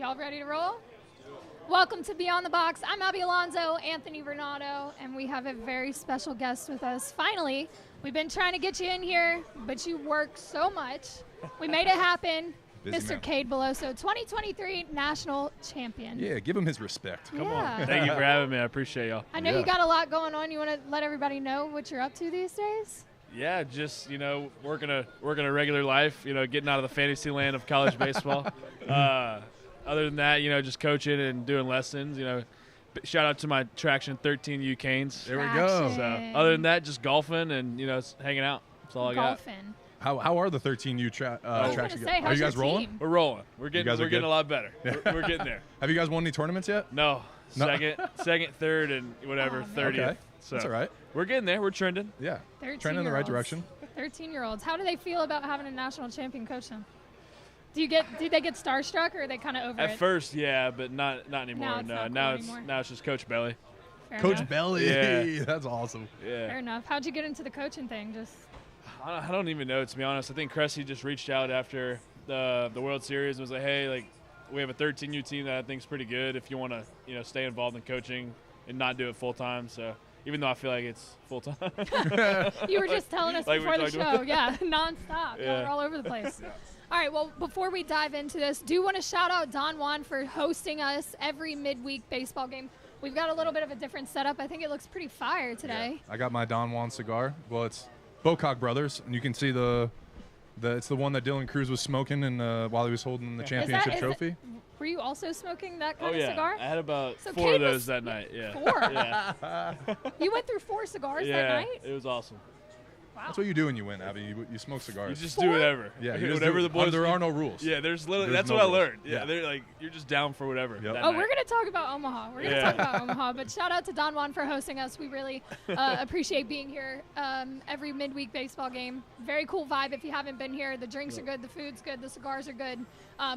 Y'all ready to roll? Welcome to Beyond the Box. I'm Abby Alonzo, Anthony Ranaudo, and we have a very special guest with us. Finally, we've been trying to get you in here, but you work so much. We made it happen. Mr. Cade Beloso, 2023 national champion. Yeah, give him his respect. Come on. Thank you for having me. I appreciate y'all. I know you got a lot going on. You want to let everybody know what you're up to these days? Yeah, just, working a regular life, getting out of the fantasy land of college baseball. Other than that, just coaching and doing lessons, Shout out to my Traction 13U Canes. There we go. So other than that, just golfing and, hanging out. That's all I got. Golfing. How are the 13U Traction? Are you guys rolling? Team? We're rolling. We're getting a lot better. We're getting there. Have you guys won any tournaments yet? No. Second, third, and whatever, 30th. Okay. So that's all right. We're getting there. We're trending. Yeah. Trending in the right direction. 13-year-olds. How do they feel about having a national champion coach them? Do they get starstruck, or are they kind of over it? At first, yeah, but not anymore. Now it's just Coach Belly. Coach Belly. Yeah. That's awesome. Yeah. Fair enough. How'd you get into the coaching thing? I don't even know, to be honest. I think Cressy just reached out after the World Series and was like, hey, we have a 13U team that I think is pretty good if you want to, stay involved in coaching and not do it full time. So even though I feel like it's full time. You were just telling us before the show. Yeah, nonstop. Yeah. You're all over the place. Yeah. All right, well, before we dive into this, do want to shout out Don Juan for hosting us every midweek baseball game. We've got a little bit of a different setup. I think it looks pretty fire today. Yeah. I got my Don Juan cigar. Well, it's Bocock Brothers, and you can see it's the one that Dylan Cruz was smoking while he was holding the championship trophy. Were you also smoking that kind of cigar? I had about 4 of those that night. Yeah. 4? Yeah. You went through 4 cigars that night? It was awesome. Wow. That's what you do when you win, Abby. You smoke cigars. You just do whatever. Yeah, whatever the boys. There are no rules. Yeah, that's what no I rules. learned. Yeah, they're you're just down for whatever. Yep. We're going to talk about Omaha. We're going to talk about Omaha. But shout out to Don Juan for hosting us. We really appreciate being here every midweek baseball game. Very cool vibe if you haven't been here. The drinks are good. The food's good. The cigars are good.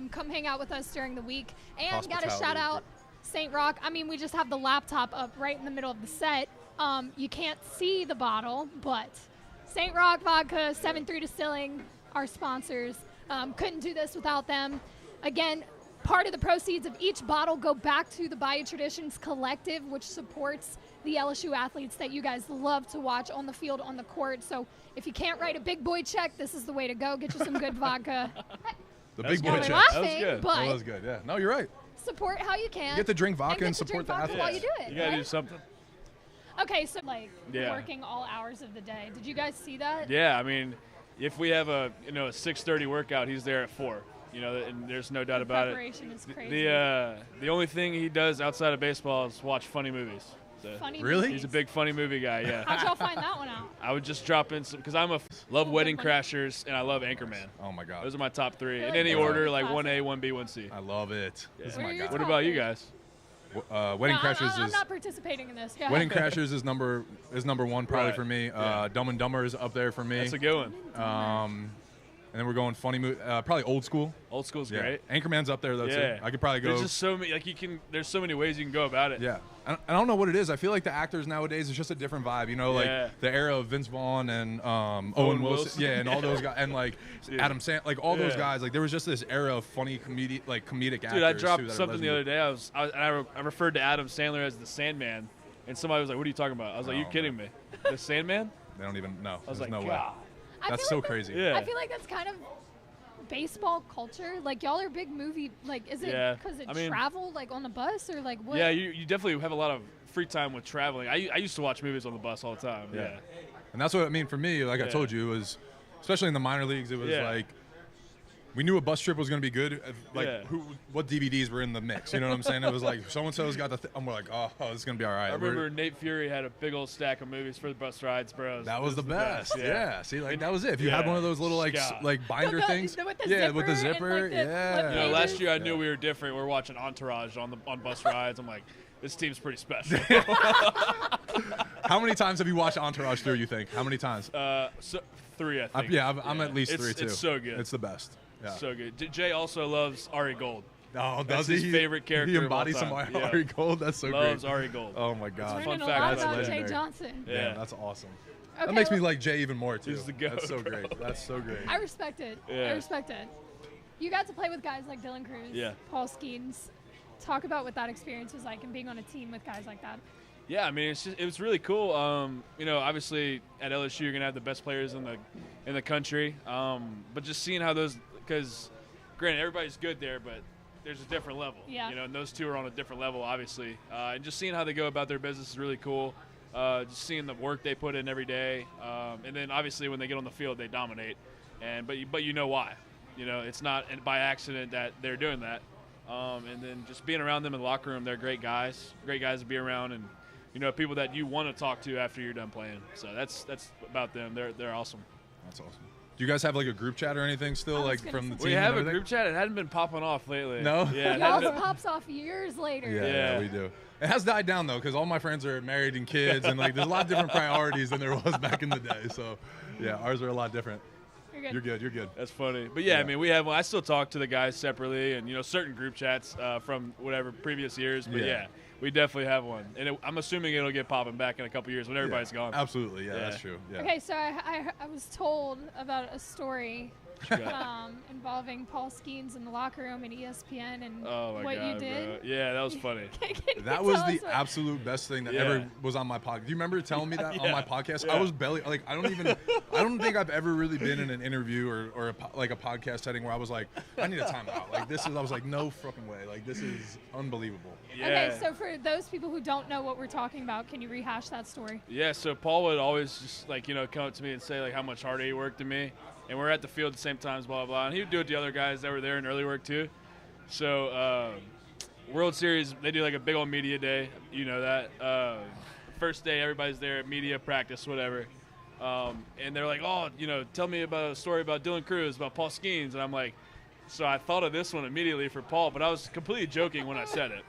Come hang out with us during the week. And got to shout out St. Rock. I mean, we just have the laptop up right in the middle of the set. You can't see the bottle, but St. Rock Vodka, 7-3 Distilling, our sponsors. Couldn't do this without them. Again, part of the proceeds of each bottle go back to the Bayou Traditions Collective, which supports the LSU athletes that you guys love to watch on the field, on the court. So if you can't write a big boy check, this is the way to go. Get you some good vodka. The big boy check. Laughing, that was good. But that was good, yeah. No, you're right. Support how you can. You get to drink vodka and support the athletes. While you do it, you got to do something. Okay, so working all hours of the day. Did you guys see that? Yeah, I mean, if we have a 6:30 workout, he's there at 4. And there's no doubt about it. Preparation is crazy. The only thing he does outside of baseball is watch funny movies. So funny really? movies. He's a big funny movie guy. Yeah. How'd y'all find that one out? I would just drop in some because love Wedding Crashers and I love Anchorman. Oh my God. Those are my top 3 in like any those order, are like classic. 1A, 1B, 1C. I love it. Yeah. This is my guy. What about you guys? Wedding Crashers I'm not participating in this. Yeah. Wedding Crashers is number 1 probably for me. Dumb and Dumber is up there for me. That's a good one. And then we're going funny movie. Probably Old School. Old School's great. Anchorman's up there though too. I could probably go. There's just so many. There's so many ways you can go about it. Yeah. I don't know what it is. I feel like the actors nowadays is just a different vibe. The era of Vince Vaughn and Owen Wilson. Yeah, and all those guys, and Adam Sandler, all those guys. There was just this era of funny comedic actors. Dude, I dropped something the other day. I referred to Adam Sandler as the Sandman, and somebody was like, "What are you talking about?" I was like, "You kidding me? The Sandman?" They don't even know. I was There's like, no God. way. That's so crazy. Yeah. I feel like that's kind of baseball culture. Y'all are big movie. Is it because travel on the bus or what? Yeah, you definitely have a lot of free time with traveling. I used to watch movies on the bus all the time. Yeah. And that's what I mean for me. I told you, it was especially in the minor leagues. It was we knew a bus trip was going to be good. What DVDs were in the mix? You know what I'm saying? It was so and so's got the. I'm like, oh, this is going to be all right. I remember Nate Fury had a big old stack of movies for the bus rides, bro. That was the best. Yeah. See, that was it. If you had one of those little binder things, with the zipper. Last year I knew we were different. We were watching Entourage on bus rides. I'm like, this team's pretty special. How many times have you watched Entourage through? You think? How many times? 3, I think. I'm at least 3 too. It's so good. It's the best. Yeah. So good. Jay also loves Ari Gold. Oh, that's his favorite character. He embodies some Ari Gold. That's so great. Loves Ari Gold. Oh my God. Fun fact. That's About Jay Johnson. Yeah, that's awesome. Okay, that makes me like Jay even more too. He's the goat. That's so great. That's so great. I respect it. Yeah. I respect it. You got to play with guys like Dylan Cruz, Paul Skeens. Talk about what that experience was like and being on a team with guys like that. Yeah, I mean, it was really cool. Obviously at LSU you're gonna have the best players in the country, but just seeing how those, because granted everybody's good there, but there's a different level. Yeah. And those two are on a different level, obviously, and just seeing how they go about their business is really cool. Just seeing the work they put in every day, and then obviously when they get on the field they dominate, but you know why. It's not by accident that they're doing that. And then just being around them in the locker room, they're great guys to be around, and people that you want to talk to after you're done playing. So that's about them. They're awesome. That's awesome. Do you guys have like a group chat or anything still, like from the team? We have a group chat. It hadn't been popping off lately. No. Yeah. Y'all's pops off years later. Yeah, we do. It has died down though, because all my friends are married and kids, and like there's a lot of different priorities than there was back in the day. So, yeah, ours are a lot different. You're good. That's funny. But yeah, I mean, I still talk to the guys separately, and certain group chats from whatever previous years. But yeah, we definitely have one, and I'm assuming it'll get popping back in a couple years when everybody's gone. Absolutely, yeah, that's true. Yeah. Okay, so I was told about a story involving Paul Skeens in the locker room and ESPN and what you did. Bro. Yeah, that was funny. That was the absolute best thing that ever was on my podcast. Do you remember telling me that on my podcast? Yeah. I was like, I don't think I've ever really been in an interview or a podcast setting where I was like, I need a timeout. I was like, no fucking way. Like, this is unbelievable. Yeah. Okay, so for those people who don't know what we're talking about, can you rehash that story? Yeah, so Paul would always just come up to me and say like how much harder he worked than me. And we're at the field at the same times, blah, blah, blah. And he would do it to other guys that were there in early work too. So World Series, they do like a big old media day. You know that. First day, everybody's there at media practice, whatever. And they're like, tell me about a story about Dylan Cruz, about Paul Skeens. And I'm like, so I thought of this one immediately for Paul, but I was completely joking when I said it.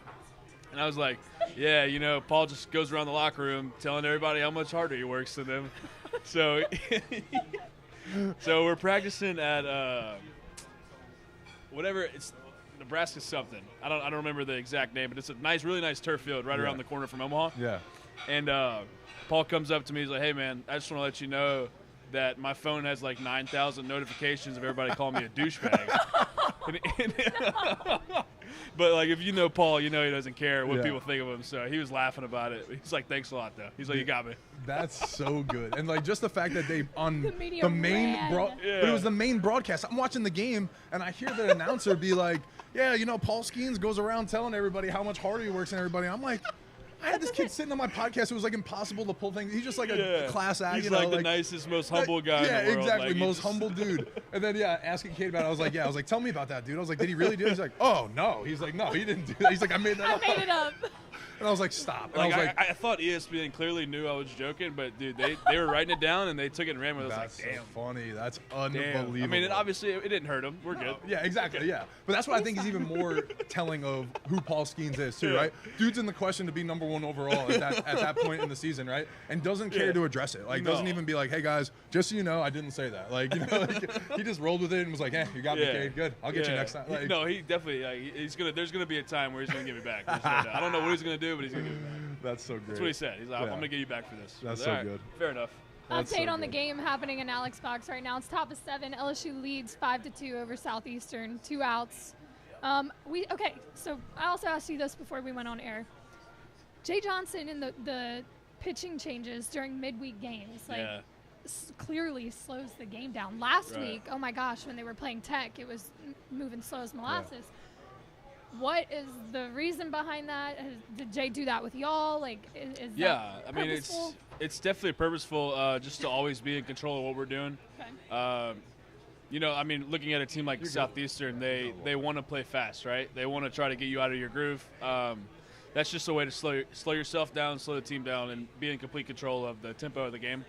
And I was like, yeah, Paul just goes around the locker room telling everybody how much harder he works than them. So we're practicing at whatever, it's Nebraska something. I don't remember the exact name, but it's a really nice turf field right around the corner from Omaha. Yeah. And Paul comes up to me, he's like, hey man, I just want to let you know that my phone has like 9,000 notifications of everybody calling me a douchebag. But like, if you know Paul, he doesn't care what people think of him. So he was laughing about it. He's like, thanks a lot though. He's like, you got me. That's so good. And like, just the fact that they on the main but it was the main broadcast. I'm watching the game and I hear the announcer be like, yeah, Paul Skeens goes around telling everybody how much harder he works than everybody. I'm like, I had this kid sitting on my podcast. It was like impossible to pull things. He's just like a class act. He's like the nicest, most humble guy in the world. Yeah, exactly. Most humble dude. And then, asking Cade about it, I was like, tell me about that, dude. I was like, did he really do it? He's like, oh, no. He's like, no, he didn't do that. He's like, I made that up. I made it up. And I was like, stop. And I thought ESPN clearly knew I was joking, but dude, they were writing it down and they took it and ran with it. That's like, damn. So funny. That's unbelievable. Damn. I mean, obviously it didn't hurt him. We're good. Yeah, exactly. Yeah, but that's what I think is even more telling of who Paul Skeens is too, right? Dude's in the question to be #1 overall at that point in the season, right? And doesn't care to address it. Like, doesn't even be like, hey guys, just so you know, I didn't say that. Like, he just rolled with it and was like, you got me, Cade. Good. I'll get you next time. Like, no, he definitely. There's gonna be a time where he's gonna get me back. I don't know what he's gonna do, but he's gonna get me back. That's so great. That's what he said. He's like, I'm going to get you back for this. That's so good. Fair enough. Update on the game happening in Alex Box right now. It's top of 7. LSU leads 5-2 over Southeastern. 2 outs. So I also asked you this before we went on air. Jay Johnson in the pitching changes during midweek games, clearly slows the game down. Last week, oh my gosh, when they were playing Tech, it was moving slow as molasses. Yeah. What is the reason behind that? Did Jay do that with y'all? Like, is that I mean, it's definitely purposeful, just to always be in control of what we're doing. Okay. I mean, looking at a team like Southeastern, they want to play fast, right? They want to try to get you out of your groove. That's just a way to slow yourself down, slow the team down, and be in complete control of the tempo of the game.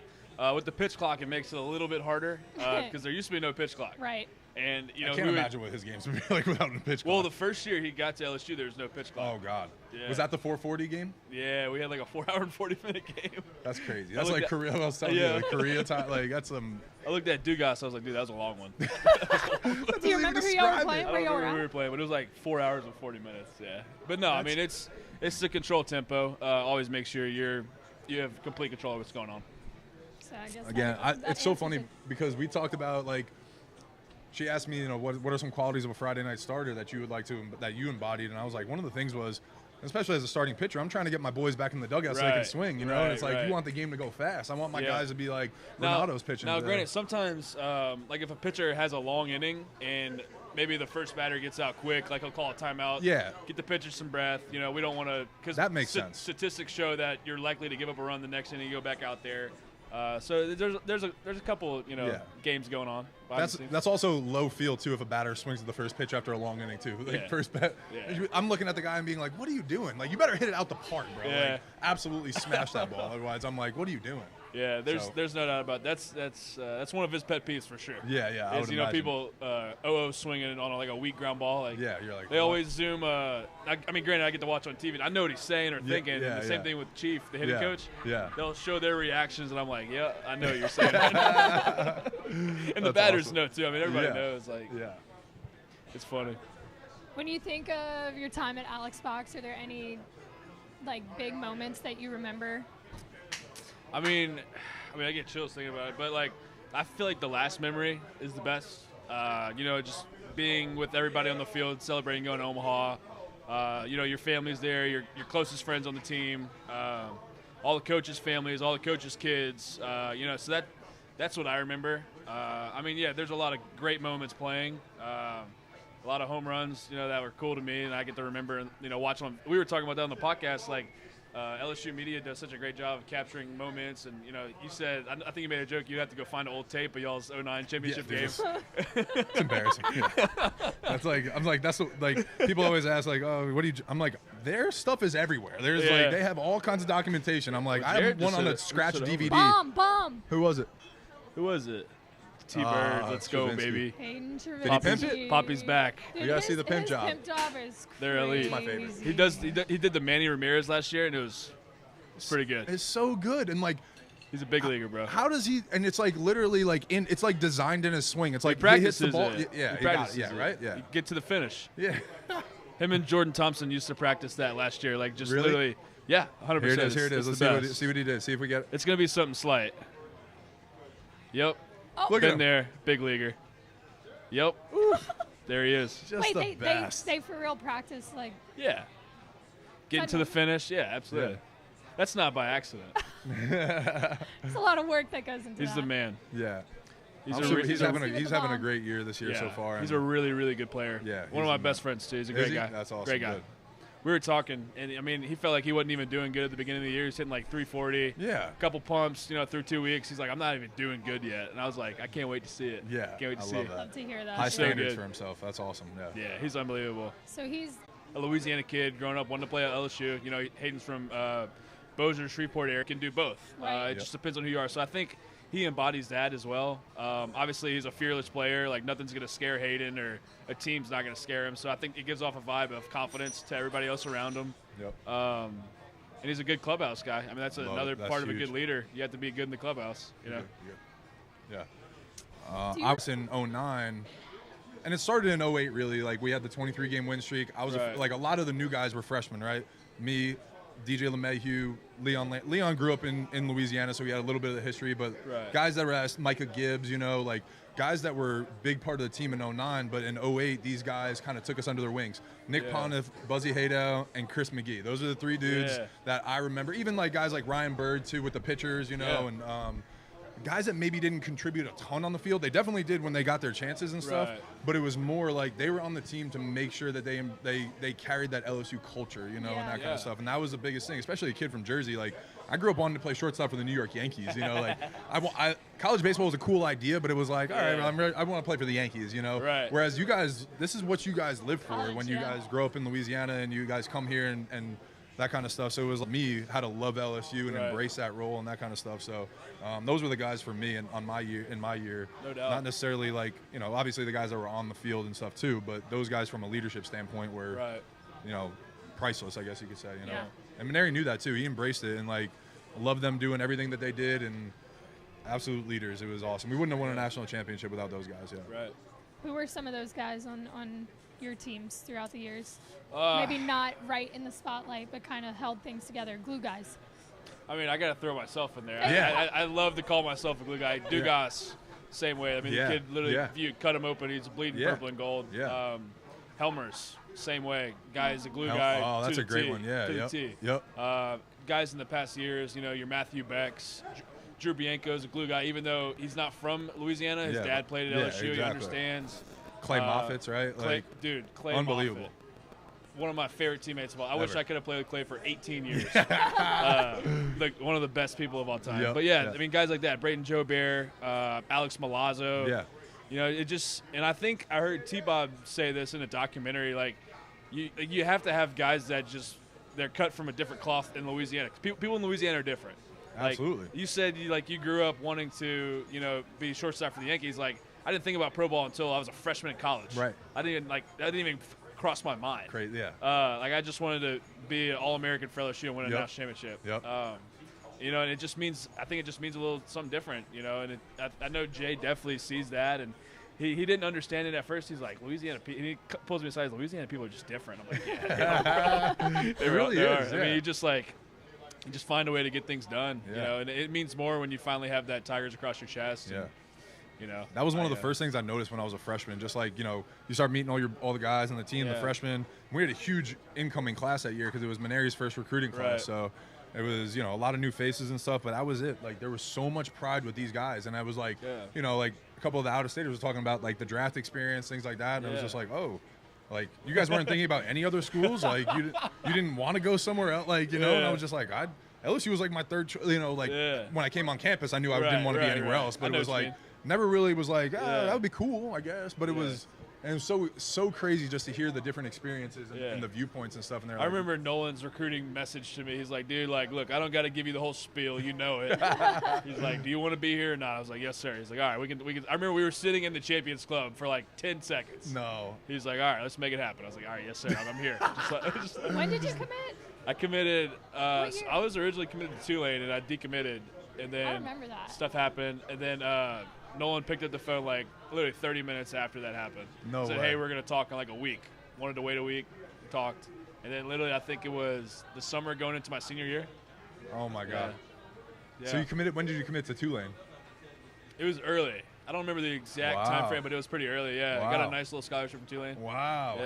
With the pitch clock, it makes it a little bit harder because there used to be no pitch clock. Right. And I can't imagine what his games would be like without a pitch clock. Well, the first year he got to LSU, there was no pitch clock. Oh God! Yeah. Was that the 4:40 game? Yeah, we had like a 4-hour and 40-minute game. That's crazy. That's like Korea. I was telling you, like Korea time. Like that's some. I looked at Dugas. I was like, dude, that was a long one. Do you remember who y'all were playing? I don't remember who we were playing, but it was like 4 hours and 40 minutes. Yeah, but no, I mean it's the control tempo. Always make sure you have complete control of what's going on. So I guess again, it's so funny because we talked about like. she asked me, what are some qualities of a Friday night starter that you would like to that you embodied, and I was like, one of the things was, especially as a starting pitcher, I'm trying to get my boys back in the dugout so they can swing, and it's like you want the game to go fast. I want my guys to be like Ranaudo's pitching. Now, granted, sometimes like if a pitcher has a long inning and maybe the first batter gets out quick, like he'll call a timeout. Yeah. Get the pitcher some breath. We don't want to, because that makes sense. Statistics show that you're likely to give up a run the next inning. You go back out there. So there's a couple games going on. That's also low field too if a batter swings at the first pitch after a long inning too. First bat. Yeah. I'm looking at the guy and being like, what are you doing? Like, you better hit it out the park, bro. Yeah. Like, absolutely smash that ball. Otherwise, I'm like, what are you doing? Yeah, there's no doubt about it. That's one of his pet peeves for sure. Yeah. I would imagine. People swinging on like a weak ground ball. Like, you're like, they always zoom. I mean, granted, I get to watch on TV. I know what he's saying or thinking. And the same thing with Chief, the hitting coach. Yeah, they'll show their reactions, and I'm like, yeah, I know what you're saying. And the batters know too. I mean, everybody knows. Like, it's funny. When you think of your time at Alex Box, are there any like big moments that you remember? I mean, I get chills thinking about it, but like, I feel like the last memory is the best. Just being with everybody on the field, celebrating, going to Omaha. Your family's there, your closest friends on the team, all the coaches' families, all the coaches' kids. So that's what I remember. There's a lot of great moments playing. A lot of home runs, that were cool to me, and I get to remember, watching them. We were talking about that on the podcast, like. LSU media does such a great job of capturing moments, and you said, I think you made a joke, you have to go find an old tape of y'all's 09 championship games. It's embarrassing. That's like, I'm like, that's what, like, people always ask, like, oh, what do you? I'm like, their stuff is everywhere. There's like, they have all kinds of documentation. I'm like, I have one on a scratch DVD. Bomb. Who was it? T-Bird, let's go, Travinski. Baby. Hayden, Did he pimp it? Poppy's back. Dude, we gotta see the pimp his job. Pimp job is They're elite. It's my favorite. He did the Manny Ramirez last year, and it's pretty good. It's so good, and like, he's a big leaguer, bro. How does he? And it's like literally like it's like designed in his swing. It's like he hits the ball. It. Yeah, he practices got it. Yeah, right. Yeah. You get to the finish. Yeah. Him and Jordan Thompson used to practice that last year, like just really? literally. Yeah, 100%. Here it is. Let's see what he did. See if we get it. It's gonna be something slight. Yep. Oh. Look at him there, big leaguer. Yep. There he is. Just Wait, the best. they for real practice like? Yeah. Getting to the finish. Yeah, absolutely. Yeah. That's not by accident. There's a lot of work that goes into that. He's the man. Yeah. He's having a great year this year so far. He's a really, really good player. Yeah. One of my best friends too. He's a great guy. That's awesome. Great guy. Good. We were talking, and I mean, he felt like he wasn't even doing good at the beginning of the year. He's hitting like 340. Yeah. A couple pumps, through 2 weeks. He's like, I'm not even doing good yet. And I was like, I can't wait to see it. Yeah. Can't wait to see it. Love to hear that. High standards for himself. That's awesome. Yeah. Yeah, he's unbelievable. So he's a Louisiana kid, growing up, wanted to play at LSU. Hayden's from Bossier, Shreveport area, can do both. Right. It just depends on who you are. So I think he embodies that as well. Obviously, he's a fearless player. Like, nothing's going to scare Hayden, or a team's not going to scare him. So I think it gives off a vibe of confidence to everybody else around him. Yep. And he's a good clubhouse guy. I mean, that's another part of a good leader. You have to be good in the clubhouse. Yeah. I was in 09, and it started in 08, really. Like, we had the 23-game win streak. I was like, a lot of the new guys were freshmen, right? Me, DJ LeMahieu, Leon grew up in Louisiana, so he had a little bit of the history, but guys that were asked, Micah Gibbs, like guys that were big part of the team in 09, but in 08, these guys kind of took us under their wings. Nick Pontiff, Buzzy Hayden, and Chris McGee. Those are the three dudes that I remember. Even like guys like Ryan Bird, too, with the pitchers, and guys that maybe didn't contribute a ton on the field. They definitely did when they got their chances and stuff, but it was more like they were on the team to make sure that they carried that LSU culture, and that kind of stuff. And that was the biggest thing, especially a kid from Jersey. Like, I grew up wanting to play shortstop for the New York Yankees, like college baseball was a cool idea, but it was like, all right, I want to play for the Yankees, Whereas you guys, this is what you guys live for when you guys grow up in Louisiana and you guys come here and that kind of stuff. So it was me how to love LSU and embrace that role and that kind of stuff. So those were the guys for me in my year. No doubt. Not necessarily like, obviously the guys that were on the field and stuff too, but those guys from a leadership standpoint were, priceless, I guess you could say, Yeah. And Maneri knew that too. He embraced it and like loved them doing everything that they did, and absolute leaders. It was awesome. We wouldn't have won a national championship without those guys. Yeah. Right. Who were some of those guys on your teams throughout the years? Maybe not right in the spotlight, but kind of held things together. Glue guys. I mean, I got to throw myself in there. Yeah. I love to call myself a glue guy. Dugas, same way. I mean, the kid literally, if you cut him open, he's bleeding purple and gold. Yeah. Helmers, same way. Guy's a glue guy. Oh, that's a great T, one. Yeah. to the T. Guys in the past years, you know, your Matthew Becks, Drew Bianco's a glue guy, even though he's not from Louisiana. His dad played at LSU. Exactly. He understands. Clay Moffitt's, right? Clay unbelievable. Moffitt. One of my favorite teammates of all. I wish I could have played with Clay for 18 years. Like one of the best people of all time. But I mean, guys like that, Braden Joubert, Alex Milazzo. Yeah. You know, it just, and I think I heard T-Bob say this in a documentary, like you have to have guys that just, they're cut from a different cloth in Louisiana. People in Louisiana are different. Absolutely. Like, you said you grew up wanting to, you know, be shortstop for the Yankees. Like, I didn't think about pro ball until I was a freshman in college. Right. That didn't even cross my mind. Great, yeah. Like, I just wanted to be an All-American for LSU and win a national championship. You know, and it just means, I think it just means a little something different, you know, and I know Jay definitely sees that, and he didn't understand it at first. He's like, Louisiana people, and he pulls me aside, Louisiana people are just different. I'm like, yeah. It really is. I mean, you just find a way to get things done, you know, and it means more when you finally have that Tigers across your chest. And, you know, that was one of the first things I noticed when I was a freshman. Just like, you know, you start meeting all the guys on the team, the freshmen. We had a huge incoming class that year because it was Maneri's first recruiting class. So it was, you know, a lot of new faces and stuff, but that was it. Like, there was so much pride with these guys, and I was like, you know, like a couple of the out-of-staters were talking about like the draft experience, things like that, and it was just like, oh, like you guys weren't thinking about any other schools, like you didn't want to go somewhere else, like, you know. And I was just like, LSU was like my third, you know, like when I came on campus, I knew I didn't want to be anywhere else, but it was like never really was like, that would be cool, I guess, but it was. And it was so crazy just to hear the different experiences and the viewpoints and stuff. And I remember Nolan's recruiting message to me. He's like, dude, like, look, I don't got to give you the whole spiel. You know it. He's like, do you want to be here or not? I was like, yes, sir. He's like, all right, we can. I remember we were sitting in the Champions Club for like 10 seconds. No. He's like, all right, let's make it happen. I was like, all right, yes, sir. I'm here. When did you commit? I committed. I was originally committed to Tulane, and I decommitted. And then I remember that. Stuff happened. And then Nolan picked up the phone like literally 30 minutes after that happened. Said, hey, we're going to talk in like a week. Wanted to wait a week. Talked. And then literally I think it was the summer going into my senior year. Oh, my God. So you committed – when did you commit to Tulane? It was early. I don't remember the exact time frame, but it was pretty early. I got a nice little scholarship from Tulane. Wow.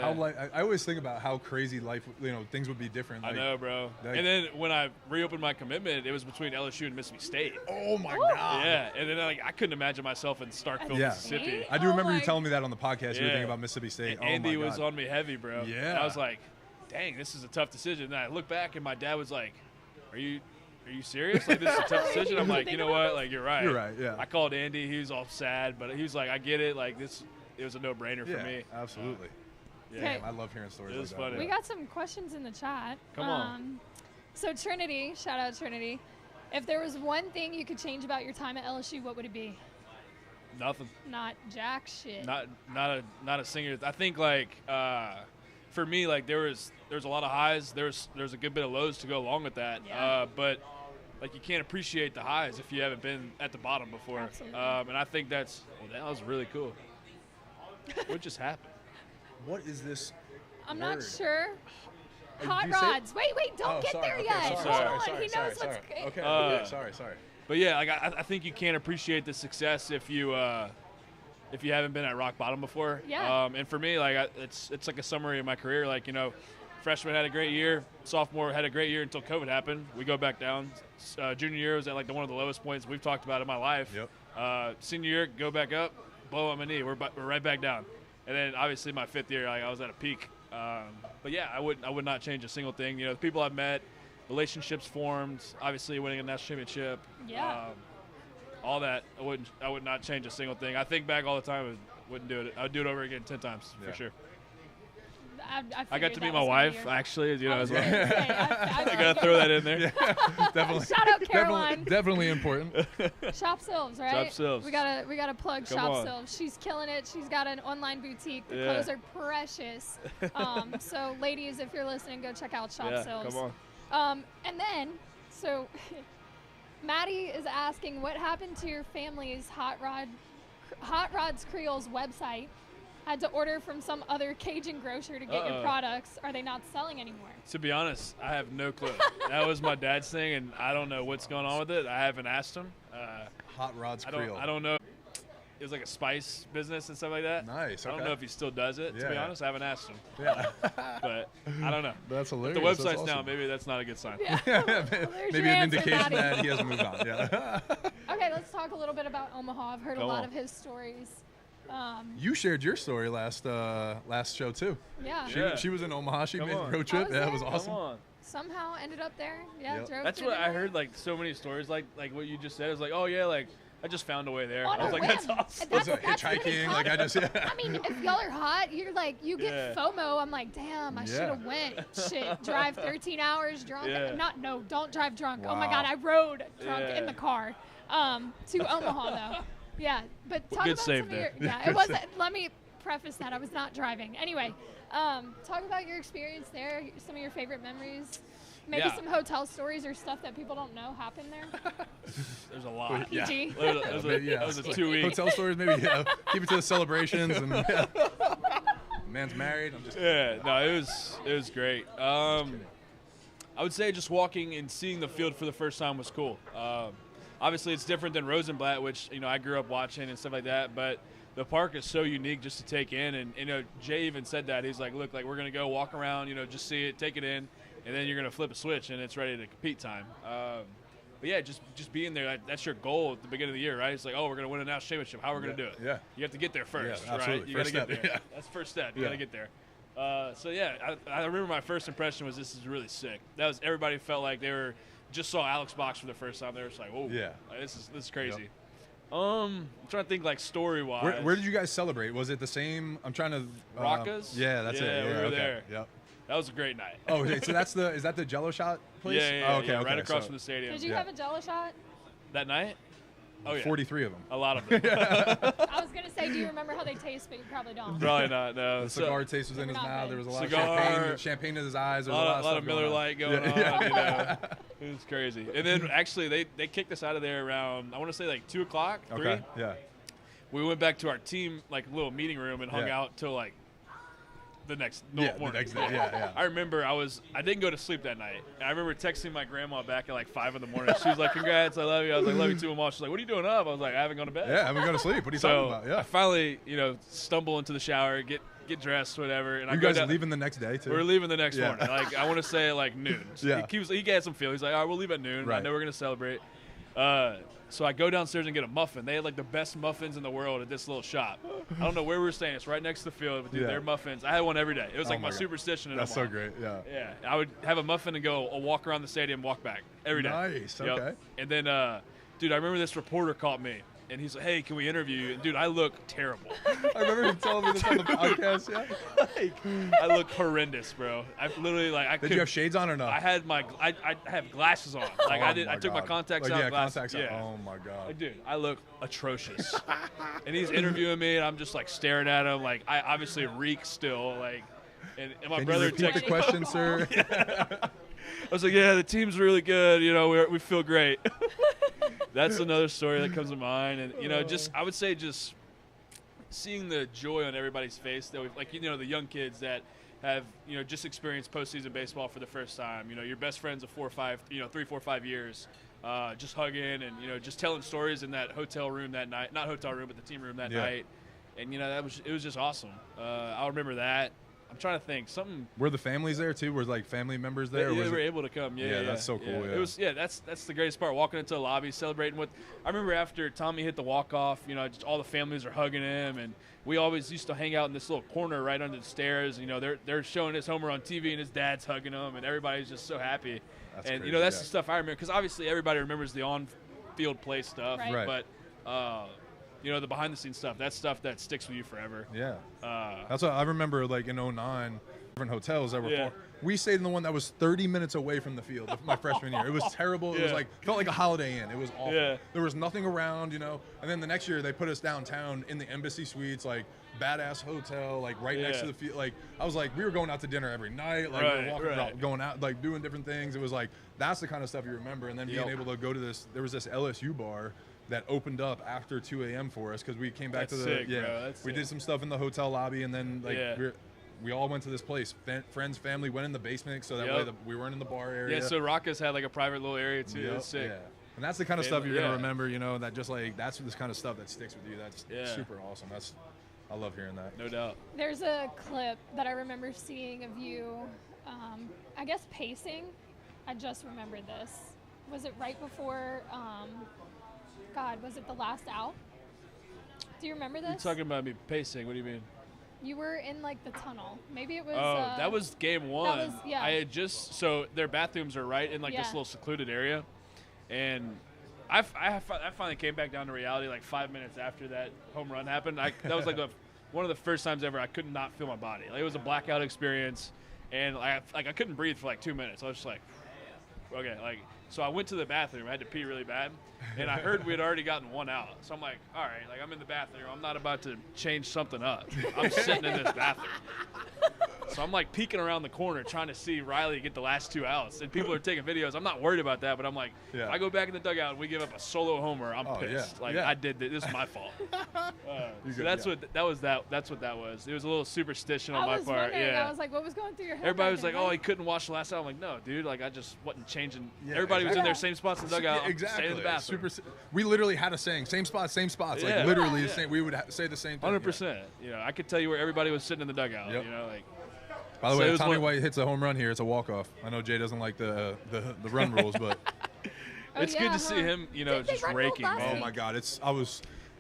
I always think about how crazy life, you know, things would be different. Like, I know, bro. And then when I reopened my commitment, it was between LSU and Mississippi State. Oh my God. Yeah, and then I couldn't imagine myself in Starkville, Mississippi. I do remember you telling me that on the podcast. You were thinking about Mississippi State. And Andy was on me heavy, bro. Yeah. And I was like, dang, this is a tough decision. And I look back, and my dad was like, Are you serious? Like, this is a tough decision? I'm like, you know what? Like, you're right. You're right, yeah. I called Andy. He was all sad, but he was like, I get it. Like, it was a no-brainer for me. Absolutely. Okay. I love hearing stories like that. Funny. We got some questions in the chat. Come on. So Trinity, shout out Trinity. If there was one thing you could change about your time at LSU, what would it be? Nothing. Not jack shit. Not a singer. I think like for me, like there's a lot of highs. There's a good bit of lows to go along with that. Yeah. But like you can't appreciate the highs if you haven't been at the bottom before. Absolutely. And I think that was really cool. What just happened? What is this? I'm word? not sure. Did Hot you say- rods. Wait, don't get there yet. Hold on. He knows what's good. Okay. Sorry. But yeah, like I think you can't appreciate the success if you haven't been at rock bottom before. Yeah. And for me, like it's like a summary of my career. Like, you know, freshman had a great year, sophomore had a great year until COVID happened. We go back down. Junior year was at like one of the lowest points we've talked about in my life. Yep. Senior year, go back up, blow on my knee. We're right back down. And then obviously my fifth year, like I was at a peak. But yeah, I would not change a single thing. You know, the people I've met, relationships formed, obviously winning a national championship. Yeah. All that, I would not change a single thing. I think back all the time, I wouldn't do it. I would do it over again 10 times for sure. I got to meet my wife, actually, you know, as well. I got to throw that in there. Yeah, definitely. Shout out Caroline. Definitely important. Shop Silves, right? Shop Silves. We gotta plug Come Shop on. Silves. She's killing it. She's got an online boutique. The clothes are precious. So ladies, if you're listening, go check out Shop Silves. Come on. And then, so Maddie is asking, what happened to your family's Hot Rods Creole's website? Had to order from some other Cajun grocer to get your products. Are they not selling anymore? To be honest, I have no clue. That was my dad's thing, and I don't know what's going on with it. I haven't asked him. Hot Rods Creole. I don't know. was like a spice business and stuff like that. Nice. I don't know if he still does it. To be honest, I haven't asked him. Yeah. But I don't know. That's hilarious. If the website's awesome. down, maybe that's not a good sign. Yeah. Maybe an indication that he hasn't moved on. Yeah. Okay, let's talk a little bit about Omaha. I've heard a lot of his stories. You shared your story last show too. Yeah. She was in Omaha. She made the road trip. Yeah, it was awesome. Come on. Somehow ended up there. Yeah, Yep. drove That's through what the I night. heard. Like so many stories, like what you just said. It was like, oh yeah, like I just found a way there. On I was a like, whim. that's awesome. Was That's it what he hitchhiking? Like I just. I mean, if y'all are hot, you're like, you get FOMO. I'm like, damn, I should have went. Shit, drive 13 hours drunk. Don't drive drunk. Oh my God, I rode drunk in the car to Omaha though. Yeah, but talk about some of your. Yeah, it wasn't. Let me preface that I was not driving. Anyway, talk about your experience there. Some of your favorite memories. Maybe some hotel stories or stuff that people don't know happened there. There's a lot. PG. That was a 2 week. Hotel stories, maybe keep it to the celebrations. And man's married. I'm just No, it was great. I would say just walking and seeing the field for the first time was cool. Obviously, it's different than Rosenblatt, which I grew up watching and stuff like that. But the park is so unique just to take in, and Jay even said that. He's like, look, like we're gonna go walk around, just see it, take it in, and then you're gonna flip a switch and it's ready to compete time. But yeah, just being there, that's your goal at the beginning of the year, right? It's like, oh, we're gonna win a national championship. How are we gonna do it? Yeah. You have to get there first, absolutely. right? You First gotta get step, there. yeah. That's the first step. You gotta get there. So yeah, I remember my first impression was this is really sick. That was everybody felt like they were just saw Alex Box for the first time. They were just like, oh, this is crazy. Yep. I'm trying to think like story wise. Where did you guys celebrate? Was it the same? I'm trying to. Rocca's? Yeah, that's it. Yeah, we were okay. there. Yep. That was a great night. Oh, okay, so is that the Jello shot place? Yeah, Oh, okay, right across so from the stadium. Did you have a Jello shot? That night? Oh yeah, 43 of them. a lot of them. I was gonna say, do you remember how they taste? But you probably don't. Probably not. No. The cigar taste was in his not mouth. big. There was a lot Cigar. of champagne in his eyes. A There was lot stuff of Miller going on. Lite going on. It was crazy. And then actually they kicked us out of there around, I want to say like 2 o'clock. 3. Okay. Yeah. We went back to our team like little meeting room and hung out till like the next morning. The next day. Yeah. I remember I didn't go to sleep that night. And I remember texting my grandma back at like 5 in the morning. She was like, "Congrats, I love you." I was like, "Love you too, Mom." She's like, "What are you doing up?" I was like, "I haven't gone to bed." Yeah, I haven't gone to sleep. What are you talking about? Yeah. I finally, stumble into the shower, get dressed, whatever. And You guys are leaving the next day too? We're leaving the next morning. Like I want to say at like noon. So Yeah. he had some feel. He's like, all right, we'll leave at noon. Right. I know we're gonna celebrate. So I go downstairs and get a muffin. They had like the best muffins in the world at this little shop. I don't know where we were staying. It's right next to the field. But dude, their muffins. I had one every day. It was like my God. superstition. In That's Omaha. so great. Yeah. Yeah. I would have a muffin and go a walk around the stadium, walk back every day. Nice. Yep. Okay. And then, dude, I remember this reporter called me. And he's like, "Hey, can we interview you?" And dude, I look terrible. I remember him telling me this on the podcast. Yeah. I look horrendous, bro. I literally Did you have shades on or not? I had I have glasses on. Like I took my contacts out. Yeah, glasses. contacts out. Yeah. Oh my God. Like, dude, I look atrocious. And he's interviewing me, and I'm just like staring at him. Like I obviously reek still. Like, and my Can brother you repeat the texted. question, sir? I was like, "Yeah, the team's really good. We feel great." That's another story that comes to mind, and just I would say just seeing the joy on everybody's face that we've, like the young kids that have just experienced postseason baseball for the first time. Your best friends of 4 or 5, 3, 4, 5 years, just hugging and just telling stories in that hotel room that night. Not hotel room, but the team room that night. And it was just awesome. I'll remember that. I'm trying to think something. Were the families there too? Were like family members there? They were able to come. Yeah, that's so cool. Yeah. It was. Yeah, that's the greatest part. Walking into the lobby, celebrating with. I remember after Tommy hit the walk off. Just all the families are hugging him, and we always used to hang out in this little corner right under the stairs. They're showing his homer on TV, and his dad's hugging him, and everybody's just so happy. That's and crazy, that's the stuff I remember because obviously everybody remembers the on-field play stuff, Right. but. The behind-the-scenes stuff, that's stuff that sticks with you forever. Yeah. That's what I remember, like in 2009, different hotels that were we stayed in the one that was 30 minutes away from the field my freshman year. It was terrible. It was felt like a Holiday Inn. It was awful. Yeah. There was nothing around, And then the next year they put us downtown in the Embassy Suites, like badass hotel, like right next to the field. Like I was like, we were going out to dinner every night, like we were walking around, going out, like doing different things. It was like that's the kind of stuff you remember. And then being able to go to this, there was this LSU bar that opened up after 2 a.m. for us because we came back to the sick, bro. we did some stuff in the hotel lobby and then we all went to this place. Friends, family went in the basement so that way we weren't in the bar area. Yeah, so Rocca's had like a private little area too. It was sick. And that's the kind of stuff you're going to remember, you know, that just like that's this kind of stuff that sticks with you. That's super awesome. I love hearing that. No doubt. There's a clip that I remember seeing of you, I guess pacing. I just remembered this. Was it right before, was it the last out? Do you remember this? You're talking about me pacing. What do you mean? You were in like the tunnel. Maybe it was. Oh, that was game one. That was, yeah. I had so their bathrooms are right in like this little secluded area. And I finally came back down to reality like 5 minutes after that home run happened. That was like one of the first times ever I could not feel my body. Like it was a blackout experience, and I couldn't breathe for like 2 minutes. I was just like, okay, like so I went to the bathroom. I had to pee really bad, and I heard we had already gotten one out. So I'm like, all right, like I'm in the bathroom. I'm not about to change something up. I'm sitting in this bathroom. So I'm like peeking around the corner trying to see Riley get the last 2 outs, and people are taking videos. I'm not worried about that, but I'm like, if I go back in the dugout and we give up a solo homer, I'm pissed. I did this. This is my fault. So that's what that was. That's what that was. It was a little superstition on my part. I was like, what was going through your head? Everybody was like, oh, he couldn't watch the last out. I'm like, no, dude. Like I just wasn't changing. Everybody was in their same spots in the dugout. Exactly. Stay in the bathroom. We literally had a saying, same spots. Like literally the same. We would say the same thing. 100%. You know, I could tell you where everybody was sitting in the dugout. You know, like. By the way, if Tommy White hits a home run here, it's a walk-off. I know Jay doesn't like the run rules, but it's good to see him, you know, just raking. Oh my God,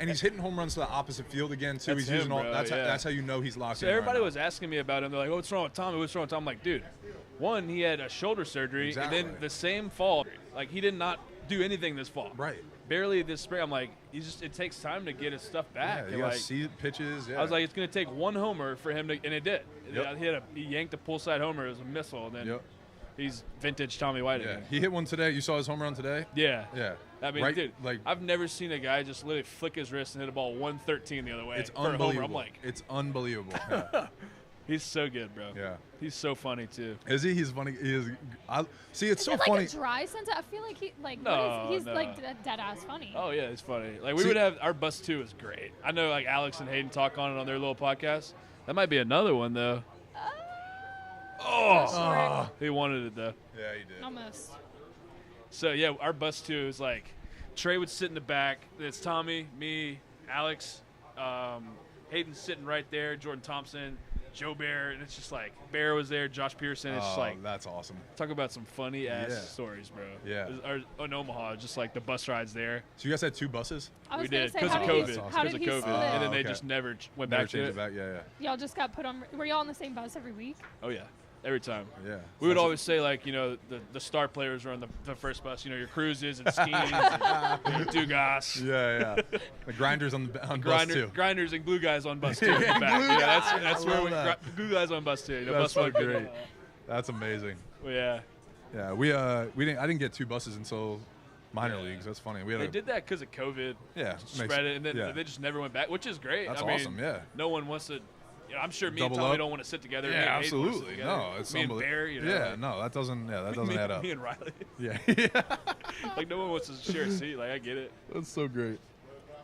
and he's hitting home runs to the opposite field again too. That's he's using that's how you know he's locked in. So everybody was asking me about him. They're like, "Oh, what's wrong with Tommy? What's wrong with Tommy?" I'm like, dude, one, he had a shoulder surgery, and then the same fall, like he did not do anything this fall. Right. Barely this spring. I'm like, it takes time to get his stuff back. Yeah, you gotta see pitches. Yeah. I was like, it's gonna take one homer for him to, and it did. He yanked a pull side homer. It was a missile, and then he's vintage Tommy White again. He hit one today. You saw his home run today? Yeah. Yeah. I mean, dude, I've never seen a guy just literally flick his wrist and hit a ball 113 the other way. It's unbelievable. A homer. I'm like, it's unbelievable. Yeah. He's so good, bro. Yeah. He's so funny too. Is he? He's funny. He is. See, it's so like funny. A dry sense. I feel like he's like dead ass funny. Oh yeah, it's funny. Like we would have our bus 2 is great. I know like Alex and Hayden talk on it on their little podcast. That might be another one though. He wanted it though. Yeah, he did. Almost. So yeah, our bus 2 is like Trey would sit in the back. It's Tommy, me, Alex, Hayden's sitting right there, Jordan Thompson, Joe Bear, and it's just like Bear was there, Josh Pearson. It's just like that's awesome. Talk about some funny ass stories, bro. Yeah. In Omaha, just like the bus rides there. So you guys had 2 buses? We did because of COVID, and then they just never went back to it. Yeah. Y'all just got put on. Were y'all on the same bus every week? Oh yeah. Every time. Yeah. We would always say, like, you know, the star players were on the first bus. You know, your Cruzes and Skeens and Dugas. Yeah. The grinders on bus 2. Grinders and glue guys on bus 2. That's where glue guys on bus 2. You know, that's so great. That's amazing. Well, yeah. Yeah, we didn't. I didn't get 2 buses until minor leagues. That's funny. They did that because of COVID. Yeah. Spread it, and then they just never went back, which is great. That's awesome. Yeah. No one wants to. I'm sure me and Double Tommy up. don't want to sit together. Yeah, absolutely. No, it's me and Bear, you know. Yeah, no, that doesn't add up. Me and Riley. Yeah. Like no one wants to share a seat. Like I get it. That's so great.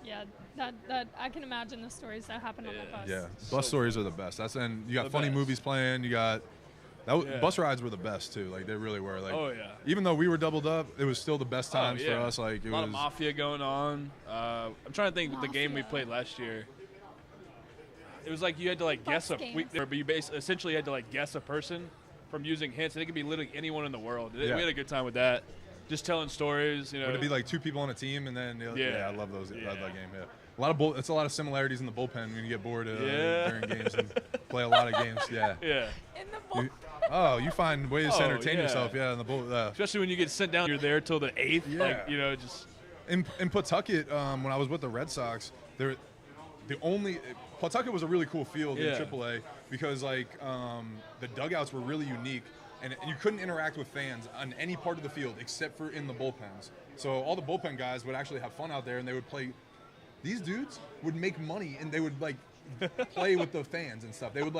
Yeah, that I can imagine the stories that happen on the bus. Yeah, bus stories are the best. And you got funny movies playing. You got bus rides were the best too. Like they really were. Like even though we were doubled up, it was still the best times for us. Like a lot of mafia going on. I'm trying to think of the game we played last year. It was like you had to like guess but you essentially had to like guess a person from using hints. And it could be literally anyone in the world. We had a good time with that. Just telling stories, you know. Would it be like 2 people on a team and then I love those. I love that game. Yeah, it's a lot of similarities in the bullpen when you get bored during games and play a lot of games. Yeah. Yeah. In the bullpen. You find ways to entertain yourself. Yeah, in the bullpen. Especially when you get sent down, you're there till the 8th. Yeah. Like, you know, just in Pawtucket when I was with the Red Sox, Pawtucket was a really cool field in AAA because like the dugouts were really unique and you couldn't interact with fans on any part of the field except for in the bullpens. So all the bullpen guys would actually have fun out there and they would play. These dudes would make money and they would like play with the fans and stuff. They would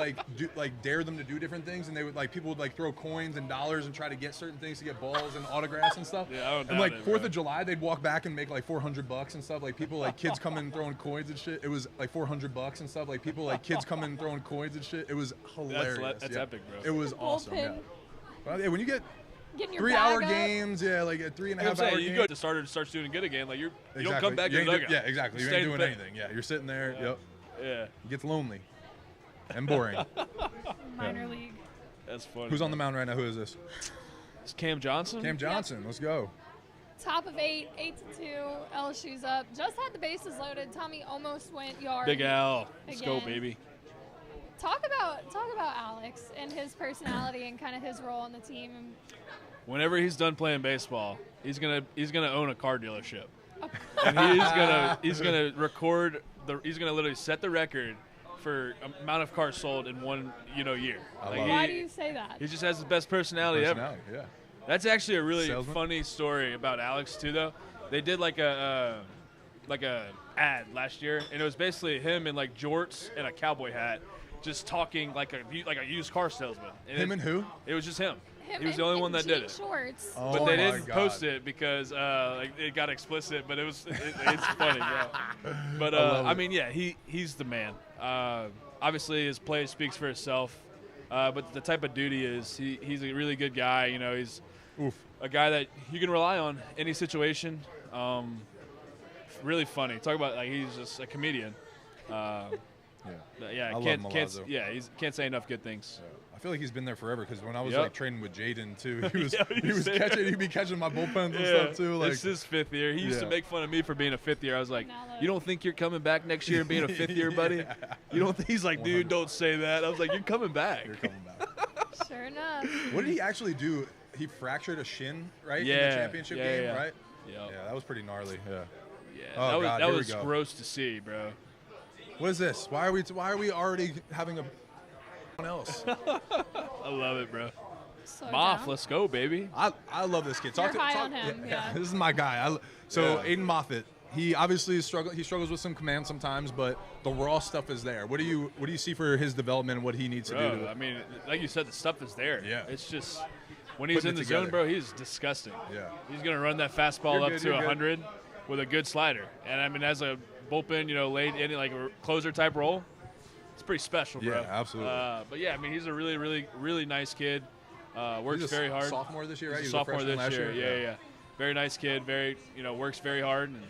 dare them to do different things, and they would people would like throw coins and dollars and try to get certain things to get balls and autographs and stuff. And like 4th of July, they'd walk back and make like $400 and stuff. Like people kids come in throwing coins and shit. It was like $400 and stuff. Like people kids come in throwing coins and shit. It was hilarious. That's epic, bro. It was awesome. Yeah. Well, when you get Getting your 3-hour bag up. games, yeah, like a 3.5 hour game. You go to starter starts doing good again. Like you don't come back to the dugout. Yeah, exactly. You ain't doing anything. Yeah, you're sitting there. Yeah. Yep. Yeah. It gets lonely and boring. Minor league. That's funny. Who's on the mound right now? Who is this? It's Cam Johnson. Cam Johnson. Let's go. Top of 8, 8-2. LSU's up. Just had the bases loaded. Tommy almost went yard. Big Al. Let's again. go, baby. Talk about Alex and his personality and kind of his role on the team. Whenever he's done playing baseball, he's gonna own a car dealership, and he's gonna literally set the record for amount of cars sold in one year. Why do you say that? He just has the best personality ever. Yeah. That's actually a really Salesman. funny story about Alex too, though. They did like a ad last year, and it was basically him in like jorts and a cowboy hat, just talking like a used car salesman. And who? It was just him. Him He was the only one that did it. Shorts. Oh, But they my didn't God. post it because it got explicit. But it's funny, bro. But love I it. mean, yeah, he's the man. Obviously, his play speaks for itself. But the type of dude he is, he's a really good guy. He's a guy that you can rely on any situation. Really funny. Talk about like he's just a comedian. Yeah. Yeah, I love can't Milazzo. can't say enough good things. I feel like he's been there forever because when I was Yep. like training with Jaden too, he was Yeah, he was catching he'd be catching my bullpens and stuff too. Like It's his 5th year. He used to Yeah. make fun of me for being a 5th year. I was like, Now look. "You don't think you're coming back next year and being a 5th year, buddy? Yeah. You don't think?" He's like, "Dude, don't say that." I was like, "You're coming back." you're coming back. Sure enough. What did he actually do? He fractured a shin, right? In Yeah. the championship Yeah, game, yeah. right? Yeah. Yeah, that was pretty gnarly. Yeah. That was, God, here we was go. gross to see, bro. What is this? Why are we already having a one else? I love it, bro. Slow Moff, down. let's go, baby. I love this kid. You're high on him, yeah. This is my guy. Yeah. Aiden Moffitt. He obviously struggles with some command sometimes, but the raw stuff is there. What do you see for his development and what he needs to do? Bro, I mean, like you said, the stuff is there. Yeah. It's just when he's Putting in it the zone, together. bro, he's disgusting. Yeah. He's gonna run that fastball You're up good, to you're good. 100 with a good slider. And I mean, as a bullpen, late inning, like a closer type role, it's pretty special, bro. Yeah, absolutely. But yeah, I mean, he's a really, really, really nice kid. Works He's a very hard. Sophomore this year, right? He's He a was sophomore freshman this last year. Yeah. Very nice kid. Very, works very hard, and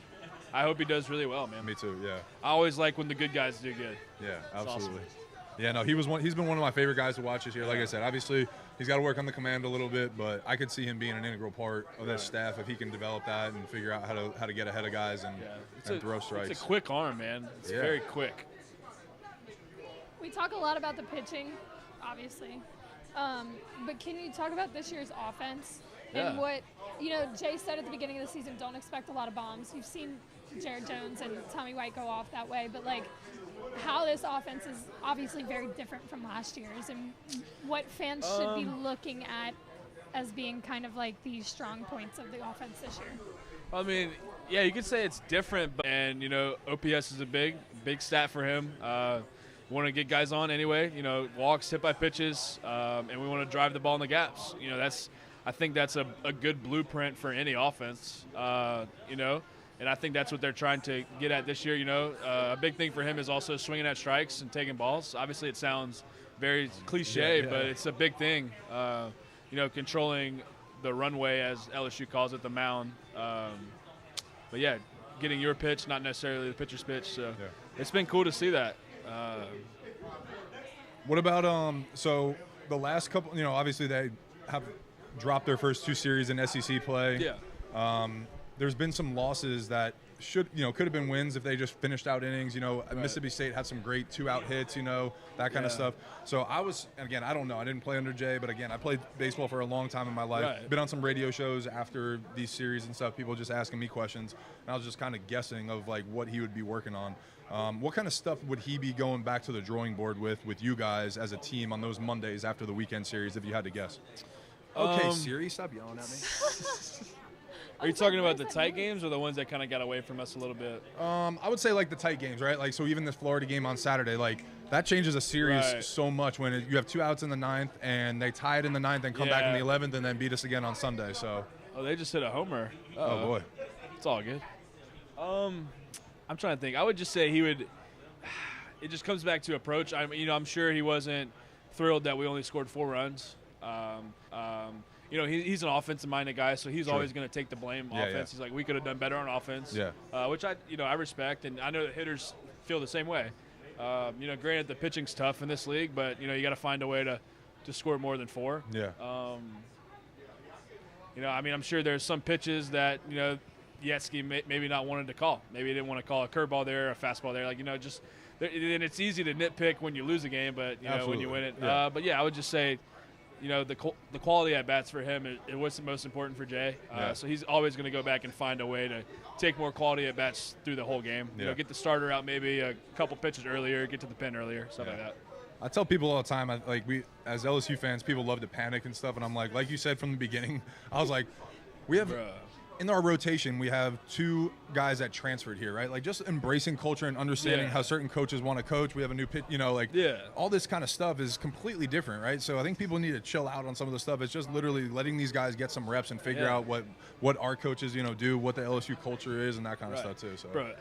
I hope he does really well, man. Me too. Yeah. I always like when the good guys do good. Yeah, awesome. absolutely. Yeah, no, he's been one of my favorite guys to watch this year. Like I said, obviously he's got to work on the command a little bit, but I could see him being an integral part of that staff if he can develop that and figure out how to get ahead of guys and throw strikes. It's a quick arm, man. It's very quick. We talk a lot about the pitching, obviously. But can you talk about this year's offense and Yeah. what, Jay said at the beginning of the season, don't expect a lot of bombs. You've seen Jared Jones and Tommy White go off that way, but how this offense is obviously very different from last year's and what fans should be looking at as being kind of like the strong points of the offense this year. I mean, yeah, you could say it's different, and OPS is a big stat for him. Want to get guys on anyway, walks, hit by pitches, and we want to drive the ball in the gaps. I think that's a good blueprint for any offense, and I think that's what they're trying to get at this year. A big thing for him is also swinging at strikes and taking balls. Obviously, it sounds very cliche, but it's a big thing. Controlling the runway, as LSU calls it, the mound. But yeah, getting your pitch, not necessarily the pitcher's pitch. So it's been cool to see that. What about so the last couple? Obviously they have dropped their first 2 series in SEC play. Yeah. There's been some losses that could have been wins if they just finished out innings. Mississippi State had some great 2-out hits. That kind of stuff. So I don't know. I didn't play under Jay, but again, I played baseball for a long time in my life. Right. Been on some radio shows after these series and stuff. People just asking me questions, and I was just kind of guessing of what he would be working on. What kind of stuff would he be going back to the drawing board with you guys as a team on those Mondays after the weekend series, if you had to guess? Okay, Siri, stop yelling at me. Are you talking about the tight games or the ones that kind of got away from us a little bit? I would say the tight games, right? So even this Florida game on Saturday, that changes a series so much when you have 2 outs in the 9th and they tie it in the 9th and come back in the 11th and then beat us again on Sunday. So. Oh, they just hit a homer. Oh boy. It's all good. I'm trying to think. I would just say he would. It just comes back to approach. I'm sure he wasn't thrilled that we only scored 4 runs. he's an offensive-minded guy, so he's Sure. always going to take the blame offense. Yeah. He's like, we could have done better on offense, which I respect, and I know that hitters feel the same way. Granted, the pitching's tough in this league, but, you got to find a way to score more than 4. Yeah. I'm sure there's some pitches that, Yetsky maybe not wanted to call. Maybe he didn't want to call a curveball there, a fastball there. And it's easy to nitpick when you lose a game, but, when you win it. Yeah. I would just say, the quality at bats for him, it was the most important for Jay. So he's always going to go back and find a way to take more quality at bats through the whole game. Get the starter out maybe a couple pitches earlier, get to the pen earlier, stuff like that. I tell people all the time, we as LSU fans, people love to panic and stuff, and I'm like you said from the beginning, I was like, we have in our rotation, we have 2 guys that transferred here, right? Like just embracing culture and understanding how certain coaches want to coach. We have a new pitch, all this kind of stuff is completely different, right? So I think people need to chill out on some of the stuff. It's just literally letting these guys get some reps and figure out what our coaches, do, what the LSU culture is, and that kind of stuff too.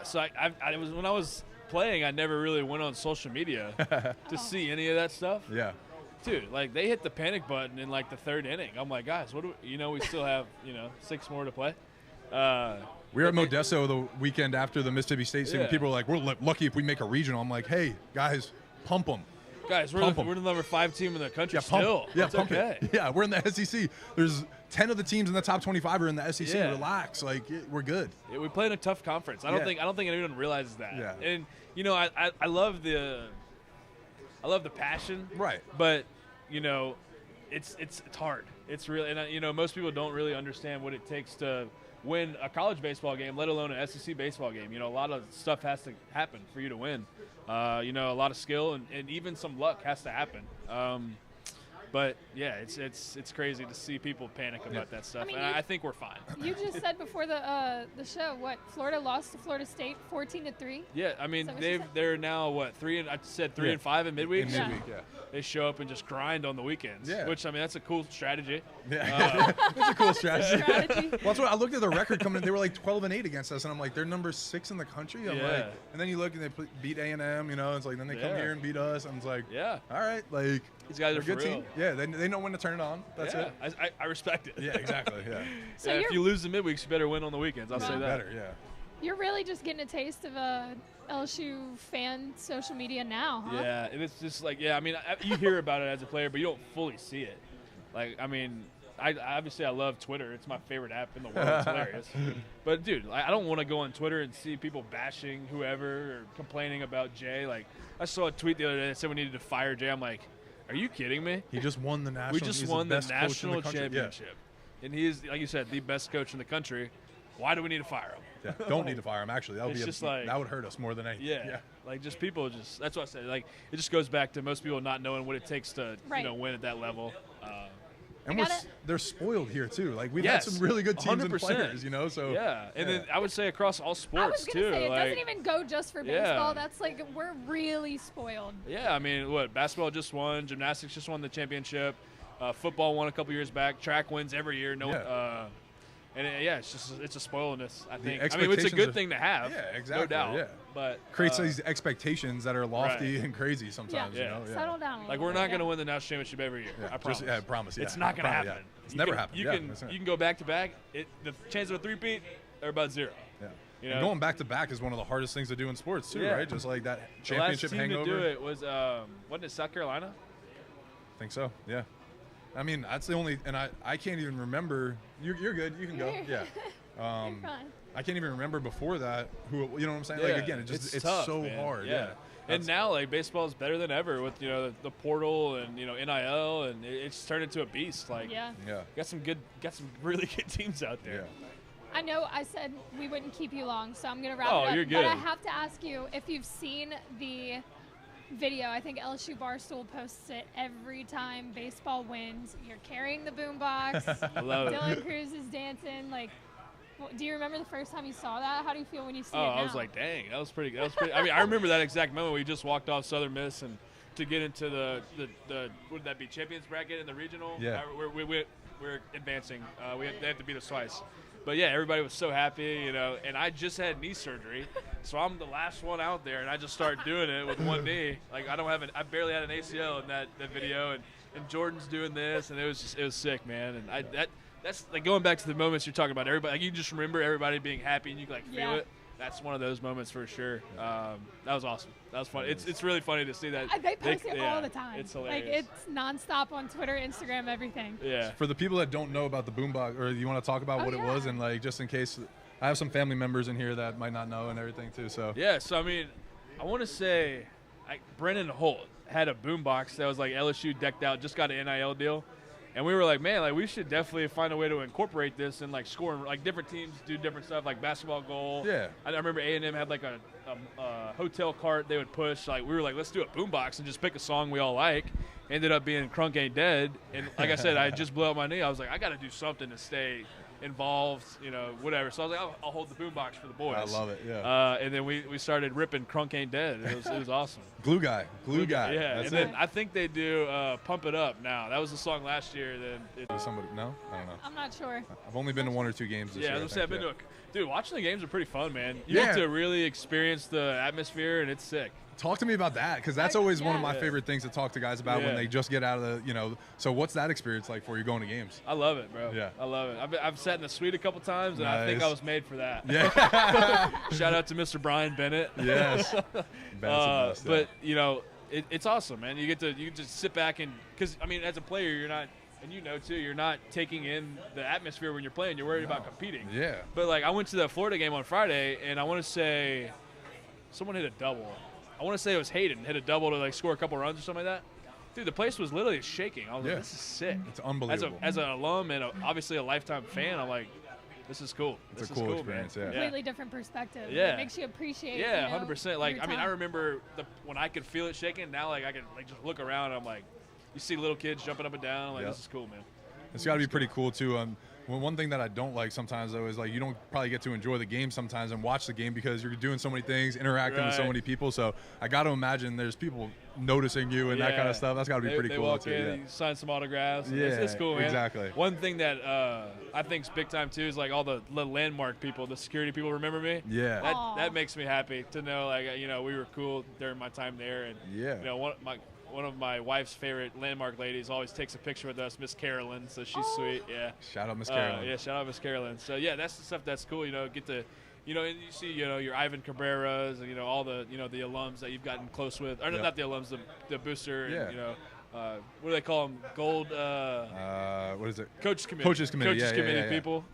So, I was when I was playing, I never really went on social media to see any of that stuff. Yeah. Dude, they hit the panic button in the 3rd inning. I'm like, guys, what do we still have 6 more to play. We were at Modesto the weekend after the Mississippi State team. People were like, we're lucky if we make a regional. I'm like, hey, guys, pump them. Guys, we're the number 5 team in the country still. Pump okay. it. Yeah, we're in the SEC. There's 10 of the teams in the top 25 are in the SEC. Yeah. Relax. We're good. Yeah, we play in a tough conference. I don't think anyone realizes that. Yeah. And, I love the passion. Right. But, it's hard. It's really, and, most people don't really understand what it takes to win a college baseball game, let alone an SEC baseball game. A lot of stuff has to happen for you to win. A lot of skill and even some luck has to happen. But yeah, it's crazy to see people panic about that stuff. I think we're fine. You just said before the show, Florida lost to Florida State 14-3. Yeah, they're now 3 and 5 in midweek. Midweek, They show up and just grind on the weekends. Yeah. Which that's a cool strategy. Yeah, it's a cool strategy. Well, that's what I looked at the record coming in. They were 12-8 against us, and I'm like, they're number 6 in the country. I'm like, and then you look and they beat A&M. It's like then they come here and beat us. I'm like, all right, these guys are a good for real. team. Yeah, they know when to turn it on. That's it. I respect it. Yeah, exactly. Yeah. So if you lose the midweeks, you better win on the weekends. I'll say that. Better, yeah. You're really just getting a taste of LSU fan social media now, huh? Yeah, and it's just you hear about it as a player, but you don't fully see it. I love Twitter. It's my favorite app in the world. It's hilarious. But, dude, I don't want to go on Twitter and see people bashing whoever or complaining about Jay. I saw a tweet the other day that said we needed to fire Jay. I'm like, are you kidding me? He just won the national. We just won the national championship. Yeah. And he is, like you said, the best coach in the country. Why do we need to fire him? Yeah, don't need to fire him, actually. That would hurt us more than anything. Yeah. People that's what I said. It just goes back to most people not knowing what it takes to win at that level. And they're spoiled here too. We've had some really good teams 100%. And players, So and then I would say across all sports I was too. Say, it doesn't even go just for baseball. That's we're really spoiled. Yeah, basketball just won, gymnastics just won the championship, football won a couple years back, track wins every year. It's a spoiledness. I think. It's a good thing to have. Yeah, exactly. No doubt. Yeah. But creates these expectations that are lofty and crazy sometimes. Settle down. We're not going to win the national championship every year. I promise. I promise. Yeah. It's not going to happen. Yeah. It's never happened. You can go back to back. The chance of a three-peat are about 0. Yeah. And going back to back is one of the hardest things to do in sports too, right? Just that championship hangover. The last team to do it was wasn't it South Carolina? I think so. Yeah. That's the only, and I can't even remember. You're good. You can go. Yeah. You're fine. I can't even remember before that who, you know what I'm saying? Yeah. Again, it's tough, so man. hard. Yeah. And now baseball is better than ever with the portal and NIL, and it's turned into a beast. Got some really good teams out there. Yeah. I know I said we wouldn't keep you long, so I'm gonna wrap it up. You're good. But I have to ask you if you've seen the video. I think LSU Barstool posts it every time baseball wins. You're carrying the boombox. Dylan Cruz is dancing. Do you remember the first time you saw that? How do you feel when you see it now? I was like, dang, that was pretty. I remember that exact moment. We just walked off Southern Miss and to get into the what would that be, champions bracket in the regional? Yeah. We're advancing. They have to beat us twice. But yeah, everybody was so happy, you know. And I just had knee surgery, so I'm the last one out there, and I just start doing it with one knee. Like I barely had an ACL in that video, and Jordan's doing this, and it was sick, man. And that's like going back to the moments you're talking about. Everybody, like, you just remember everybody being happy, and you can like feel it. That's one of those moments for sure. That was awesome. That was fun. It's really funny to see that. They post it all the time. It's hilarious. Like, it's nonstop on Twitter, Instagram, everything. Yeah. For the people that don't know about the boombox, or you want to talk about what it was, and like just in case, I have some family members in here that might not know and everything too. So yeah. So I mean, I want to say, Brennan Holt had a boombox that was like LSU decked out, just got an NIL deal. And we were like, man, like we should definitely find a way to incorporate this and like scoring. Like different teams do different stuff, like basketball goal. Yeah. I remember A&M had like a hotel cart they would push. Like we were like, let's do a boombox and just pick a song we all like. Ended up being Crunk Ain't Dead. And like I said, I just blew out my knee. I was like, I got to do something to stay involved, you know, whatever. So I was like, I'll hold the boombox for the boys. I love it. Yeah. And then we started ripping Crunk Ain't Dead. It was awesome. Glue guy. Yeah. That's and then I think they do Pump It Up now. That was the song last year. Then somebody no, I don't know. I'm not sure. I've only been to 1 or 2 games this year. I've been to dude, watching the games are pretty fun, man. You get to really experience the atmosphere, and it's sick. Talk to me about that, because that's always one of my favorite things to talk to guys about when they just get out of the, you know. So what's that experience like for you going to games? I love it, bro. Yeah. I love it. I've sat in the suite a couple times, and I think I was made for that. Yeah. Shout out to Mr. Brian Bennett. Yes. But, you know, it's awesome, man. You get to just sit back and – because, I mean, as a player, you're not – and you know, too, you're not taking in the atmosphere when you're playing. You're worried about competing. Yeah. But, like, I went to the Florida game on Friday, and I want to say someone hit a double. I want to say it was Hayden hit a double to like score a couple runs or something like that. Dude, the place was literally shaking. I was like, this is sick. It's unbelievable. As an alum and obviously a lifetime fan, I'm like, this is cool. It's a cool experience, man. Completely different perspective. Yeah. It makes you appreciate. Yeah, 100%. Like, I mean, I remember when I could feel it shaking. Now, like, I can like just look around. And I'm like, you see little kids jumping up and down. I'm like, this is cool, man. It's got to be pretty cool too. One thing that I don't like sometimes though is like you don't probably get to enjoy the game sometimes and watch the game because you're doing so many things, interacting with so many people. So I got to imagine there's people noticing you and that kind of stuff. That's got to be pretty cool walk too. In, you sign some autographs. Yeah, it's cool, man. Exactly. One thing that I think is big time too is like all the landmark people, the security people remember me. Yeah. That makes me happy to know, like, you know, we were cool during my time there, and you know, one of my wife's favorite landmark ladies always takes a picture with us, Miss Carolyn, so she's sweet. Yeah. Shout out Miss Carolyn. Yeah, shout out Miss Carolyn. So yeah, that's the stuff that's cool. You know, get to, you know, and you see, you know, your Ivan Cabreras, and you know all the, you know, the alums that you've gotten close with, or not the alums, the booster, and, you know. What do they call them? Gold. What is it? Coaches committee. Coaches committee people.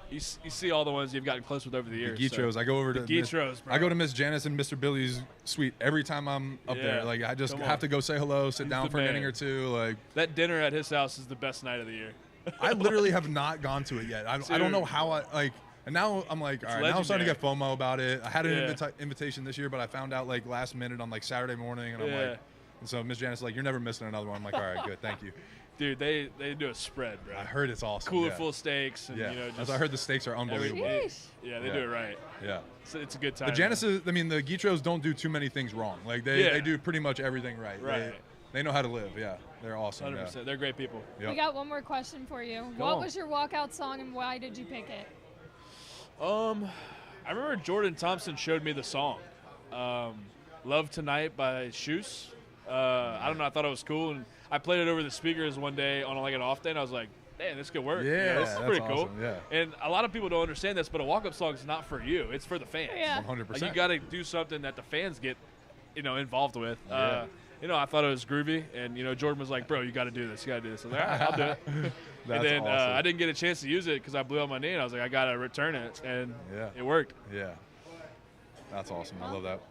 You see all the ones you've gotten close with over the years. The Guitros. I go over to Guitros, bro. I go to Miss Janice and Mr. Billy's suite every time I'm up there. Like I just have to go say hello, sit down for an inning or two. Like that dinner at his house is the best night of the year. I literally have not gone to it yet. I don't know how I like. And now I'm like, all right, now I'm starting to get FOMO about it. I had an invitation this year, but I found out like last minute on like Saturday morning, and I'm like, and so Miss Janice is like, you're never missing another one. I'm like, all right, good, thank you. Dude, they do a spread, bro. I heard it's awesome. Cooler full of steaks. And, you know, just as I heard the steaks are unbelievable. Yeah, they do it right. Yeah. So it's a good time. The Janices, I mean, the Guitros don't do too many things wrong. Like they do pretty much everything right. Right. They know how to live. Yeah. They're awesome. 100%. Yeah. They're great people. Yep. We got one more question for you. What was your walkout song and why did you pick it? I remember Jordan Thompson showed me the song, "Love Tonight" by Shoes. I don't know. I thought it was cool, and I played it over the speakers one day on like an off day, and I was like, "Damn, this could work. Yeah, you know, this is pretty cool." Awesome. Yeah. And a lot of people don't understand this, but a walk-up song is not for you; it's for the fans. Yeah. 100%. Like, you got to do something that the fans get, you know, involved with. Yeah. You know, I thought it was groovy, and you know, Jordan was like, "Bro, you got to do this. You got to do this." I was like, "All right, I'll do it." That's and then awesome. I didn't get a chance to use it because I blew out my knee, and I was like, "I got to return it," and it worked. Yeah. That's awesome. I love that.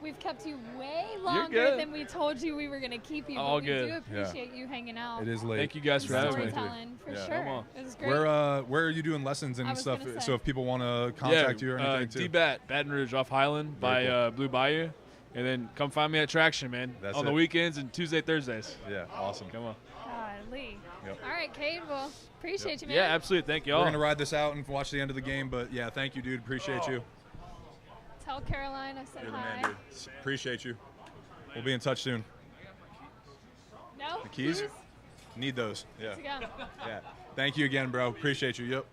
We've kept you way longer than we told you we were going to keep you. All but we do appreciate you hanging out. It is late. Thank you guys for having me. Storytelling, for sure. Come on. It was great. Where are you doing lessons and stuff? So if people want to contact you or anything too. D-Bat, Baton Rouge off Highland by Blue Bayou. And then come find me at Traction, man. That's on the weekends and Tuesday, Thursdays. Yeah, awesome. Come on. Golly. Yep. All right, Cade. Well, appreciate you, man. Yeah, absolutely. Thank you all. We're going to ride this out and watch the end of the game. But, yeah, thank you, dude. Appreciate you. Tell Caroline I said You're the hi. man, dude. Appreciate you. We'll be in touch soon. No? The keys? Need those. Yeah. Let's go. Yeah. Thank you again, bro. Appreciate you. Yep.